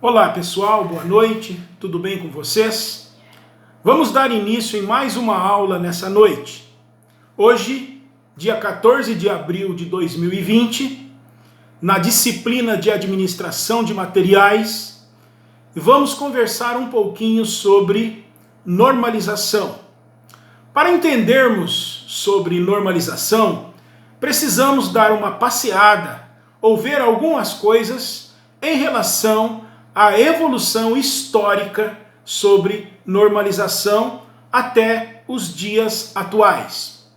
Olá pessoal, boa noite, tudo bem com vocês? Vamos dar início em mais uma aula nessa noite. Hoje, dia 14 de abril de 2020, na disciplina de Administração de Materiais, vamos conversar um pouquinho sobre normalização. Para entendermos sobre normalização, precisamos dar uma passeada ou ver algumas coisas em relação à evolução histórica sobre normalização até os dias atuais.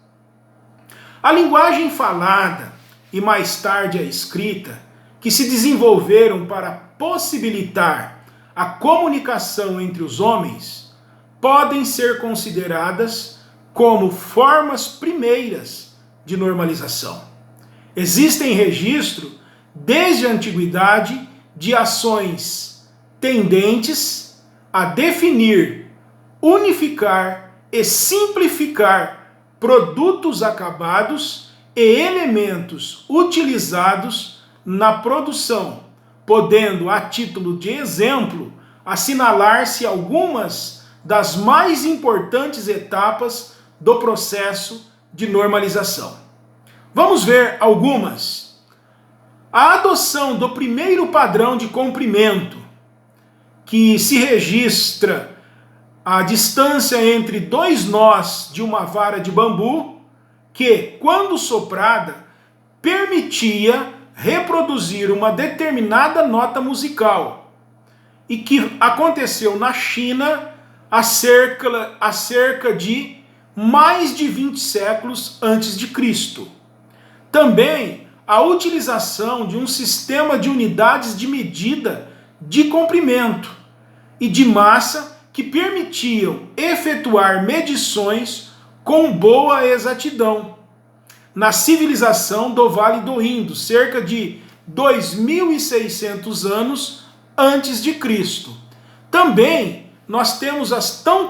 A linguagem falada e mais tarde a escrita, que se desenvolveram para possibilitar a comunicação entre os homens, podem ser consideradas como formas primeiras de normalização. Existem registros desde a antiguidade de ações tendentes a definir, unificar e simplificar produtos acabados e elementos utilizados na produção, podendo, a título de exemplo, assinalar-se algumas das mais importantes etapas do processo de normalização. Vamos ver algumas. A adoção do primeiro padrão de comprimento, que se registra a distância entre dois nós de uma vara de bambu, que, quando soprada, permitia reproduzir uma determinada nota musical, e que aconteceu na China há cerca de mais de 20 séculos antes de Cristo. Também a utilização de um sistema de unidades de medida de comprimento e de massa que permitiam efetuar medições com boa exatidão. Na civilização do Vale do Indo, cerca de 2.600 anos antes de Cristo. Também nós temos as tão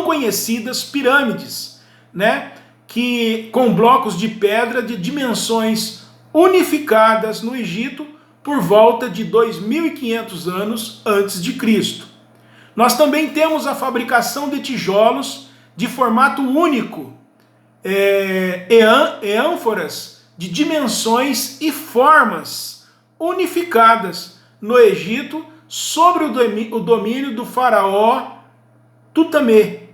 conhecidas pirâmides, né? Que, com blocos de pedra de dimensões unificadas no Egito, por volta de 2.500 anos antes de Cristo. Nós também temos a fabricação de tijolos de formato único, e ânforas de dimensões e formas unificadas no Egito sobre o domínio do faraó Tutamé,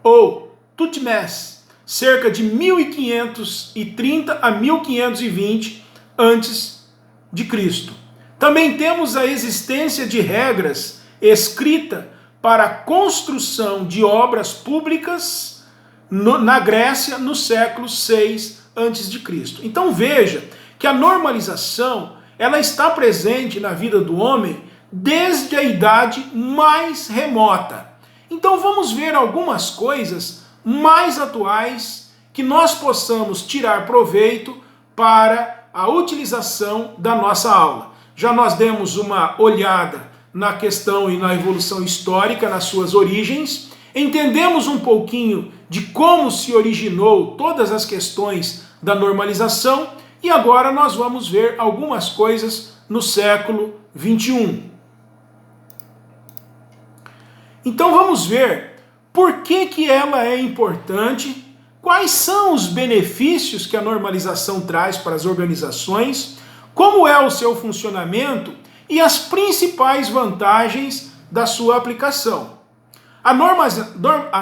ou Tutmés, cerca de 1530 a 1520 antes de Cristo. Também temos a existência de regras escritas para a construção de obras públicas na Grécia no século 6 antes de Cristo. Então veja que a normalização ela está presente na vida do homem desde a idade mais remota. Então vamos ver algumas coisas mais atuais que nós possamos tirar proveito para a utilização da nossa aula. Já nós demos uma olhada na questão e na evolução histórica, nas suas origens, entendemos um pouquinho de como se originou todas as questões da normalização e agora nós vamos ver algumas coisas no século 21. Então vamos ver por que ela é importante. Quais são os benefícios que a normalização traz para as organizações? Como é o seu funcionamento? E as principais vantagens da sua aplicação. A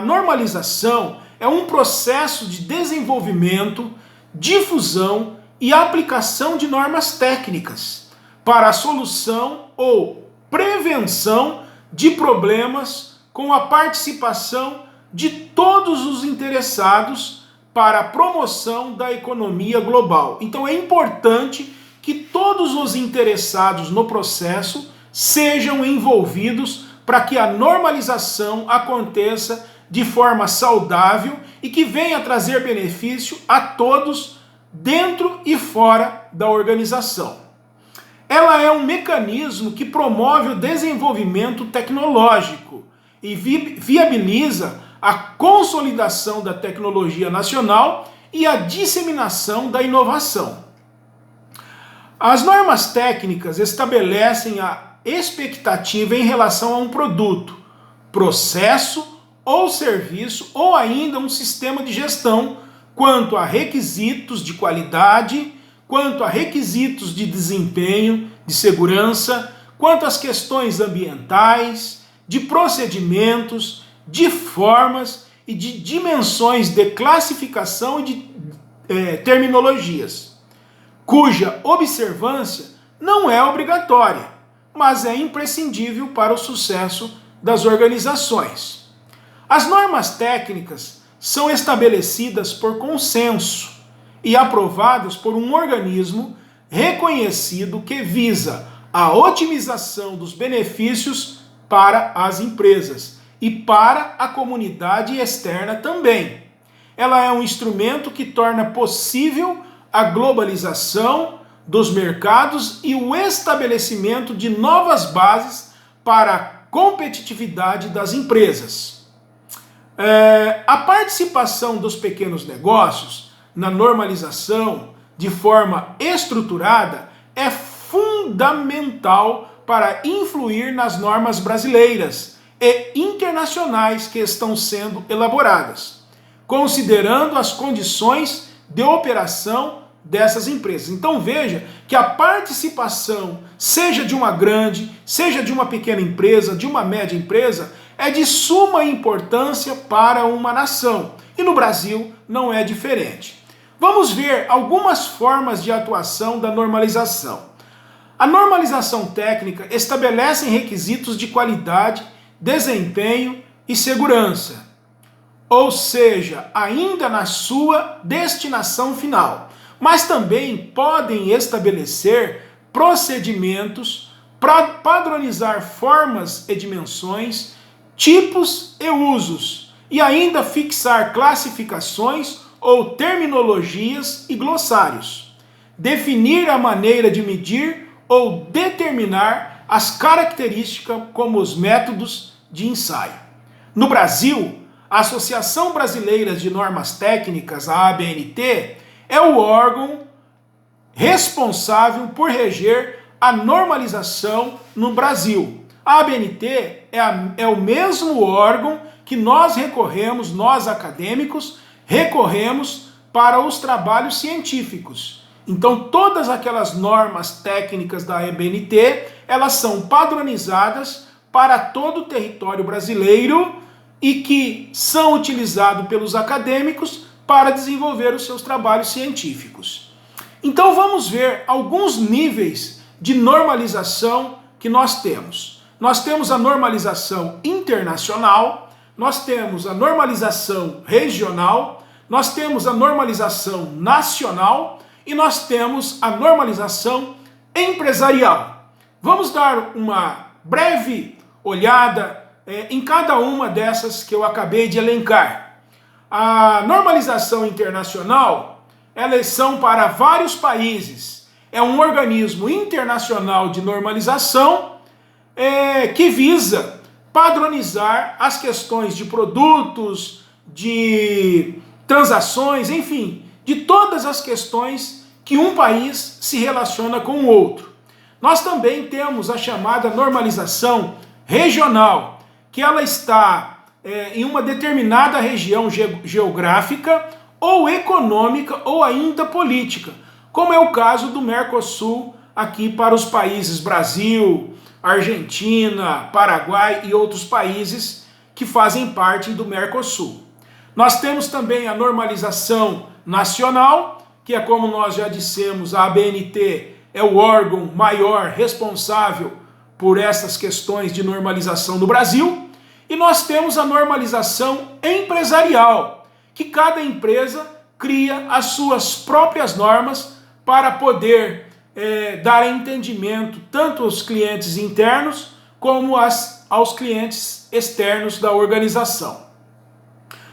normalização é um processo de desenvolvimento, difusão e aplicação de normas técnicas para a solução ou prevenção de problemas com a participação de todos os interessados para a promoção da economia global. Então é importante que todos os interessados no processo sejam envolvidos para que a normalização aconteça de forma saudável e que venha trazer benefício a todos dentro e fora da organização. Ela é um mecanismo que promove o desenvolvimento tecnológico e viabiliza a consolidação da tecnologia nacional e a disseminação da inovação. As normas técnicas estabelecem a expectativa em relação a um produto, processo ou serviço ou ainda um sistema de gestão quanto a requisitos de qualidade, quanto a requisitos de desempenho, de segurança, quanto às questões ambientais, de procedimentos, de formas e de dimensões de classificação e de terminologias, cuja observância não é obrigatória, mas é imprescindível para o sucesso das organizações. As normas técnicas são estabelecidas por consenso e aprovadas por um organismo reconhecido que visa a otimização dos benefícios para as empresas e para a comunidade externa também. Ela é um instrumento que torna possível a globalização dos mercados e o estabelecimento de novas bases para a competitividade das empresas. A participação dos pequenos negócios na normalização de forma estruturada é fundamental para influir nas normas brasileiras e internacionais que estão sendo elaboradas, considerando as condições de operação dessas empresas. Então veja que a participação, seja de uma grande, seja de uma pequena empresa, de uma média empresa, é de suma importância para uma nação. E no Brasil não é diferente. Vamos ver algumas formas de atuação da normalização. A normalização técnica estabelece requisitos de qualidade, desempenho e segurança, ou seja, ainda na sua destinação final, mas também podem estabelecer procedimentos, padronizar formas e dimensões, tipos e usos, e ainda fixar classificações ou terminologias e glossários, definir a maneira de medir ou determinar as características como os métodos de ensaio. No Brasil, a Associação Brasileira de Normas Técnicas, a ABNT, é o órgão responsável por reger a normalização no Brasil. A ABNT é o mesmo órgão que nós recorremos, nós acadêmicos, recorremos para os trabalhos científicos. Então, todas aquelas normas técnicas da ABNT, elas são padronizadas para todo o território brasileiro e que são utilizados pelos acadêmicos para desenvolver os seus trabalhos científicos. Então, vamos ver alguns níveis de normalização que nós temos. Nós temos a normalização internacional, nós temos a normalização regional, nós temos a normalização nacional e nós temos a normalização empresarial. Vamos dar uma breve olhada em cada uma dessas que eu acabei de elencar. A normalização internacional, elas são para vários países. É um organismo internacional de normalização que visa padronizar as questões de produtos, de transações, enfim, de todas as questões que um país se relaciona com o outro. Nós também temos a chamada normalização regional, que ela está em uma determinada região geográfica ou econômica ou ainda política, como é o caso do Mercosul aqui para os países Brasil, Argentina, Paraguai e outros países que fazem parte do Mercosul. Nós temos também a normalização nacional, que é como nós já dissemos, a ABNT é o órgão maior responsável por essas questões de normalização no Brasil. E nós temos a normalização empresarial, que cada empresa cria as suas próprias normas para poder dar entendimento tanto aos clientes internos como aos clientes externos da organização.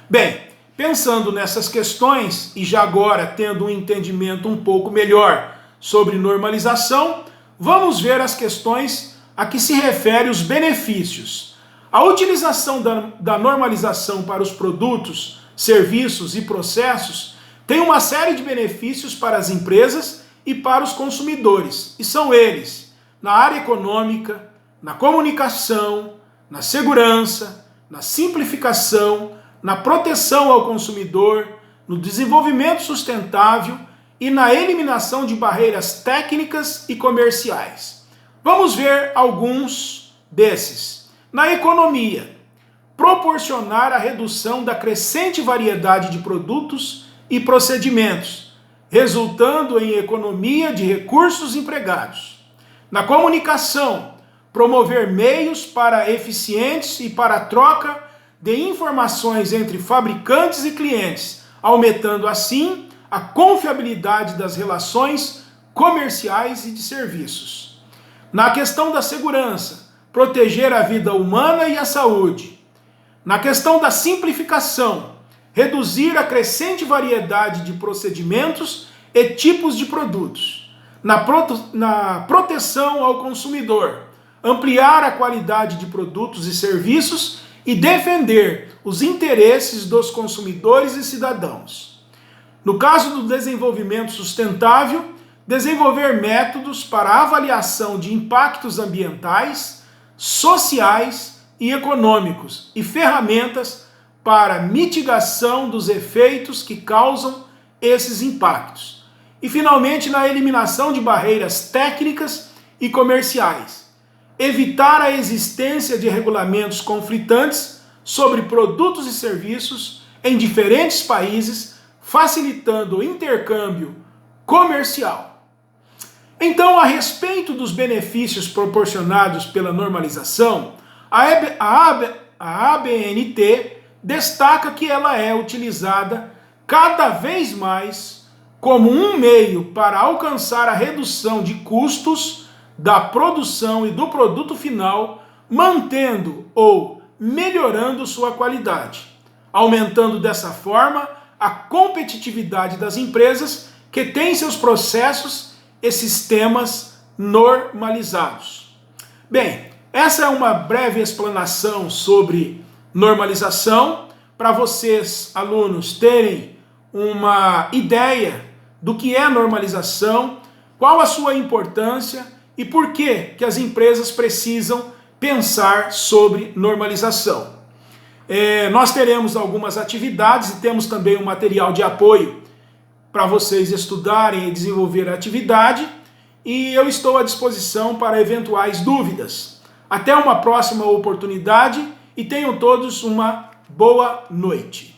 Bem, pensando nessas questões e já agora tendo um entendimento um pouco melhor sobre normalização, vamos ver as questões a que se refere os benefícios. A utilização da normalização para os produtos, serviços e processos tem uma série de benefícios para as empresas e para os consumidores. E são eles, na área econômica, na comunicação, na segurança, na simplificação, na proteção ao consumidor, no desenvolvimento sustentável e na eliminação de barreiras técnicas e comerciais. Vamos ver alguns desses. Na economia, proporcionar a redução da crescente variedade de produtos e procedimentos, resultando em economia de recursos empregados. Na comunicação, promover meios para eficientes e para a troca de informações entre fabricantes e clientes, aumentando assim a confiabilidade das relações comerciais e de serviços. Na questão da segurança, proteger a vida humana e a saúde. Na questão da simplificação, reduzir a crescente variedade de procedimentos e tipos de produtos. Na proteção ao consumidor, ampliar a qualidade de produtos e serviços e defender os interesses dos consumidores e cidadãos. No caso do desenvolvimento sustentável, desenvolver métodos para avaliação de impactos ambientais, sociais e econômicos e ferramentas para mitigação dos efeitos que causam esses impactos. E, finalmente, na eliminação de barreiras técnicas e comerciais. Evitar a existência de regulamentos conflitantes sobre produtos e serviços em diferentes países, facilitando o intercâmbio comercial. Então, a respeito dos benefícios proporcionados pela normalização, a ABNT destaca que ela é utilizada cada vez mais como um meio para alcançar a redução de custos da produção e do produto final, mantendo ou melhorando sua qualidade, aumentando dessa forma a competitividade das empresas que têm seus processos e sistemas normalizados. Bem, essa é uma breve explanação sobre normalização, para vocês, alunos, terem uma ideia do que é normalização, qual a sua importância e por que as empresas precisam pensar sobre normalização. Nós teremos algumas atividades e temos também um material de apoio para vocês estudarem e desenvolver a atividade, e eu estou à disposição para eventuais dúvidas. Até uma próxima oportunidade e tenham todos uma boa noite.